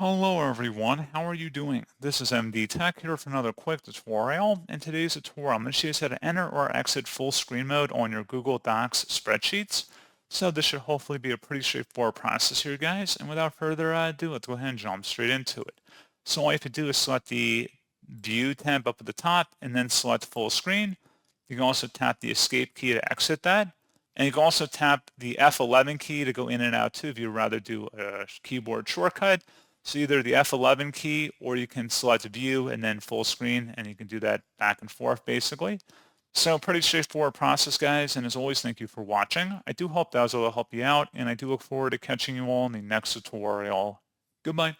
Hello everyone, how are you doing? This is MD Tech here for another quick tutorial. In today's tutorial, I'm going to show you how to enter or exit full screen mode on your Google Docs spreadsheets. So this should hopefully be a pretty straightforward process here, guys. And without further ado, let's go ahead and jump straight into it. So all you have to do is select the View tab up at the top and then select full screen. You can also tap the Escape key to exit that. And you can also tap the F11 key to go in and out too if you'd rather do a keyboard shortcut. So either the F11 key or you can select view and then full screen, and you can do that back and forth basically. So pretty straightforward process, guys, and as always, thank you for watching. I do hope that was able to help you out, and I do look forward to catching you all in the next tutorial. Goodbye.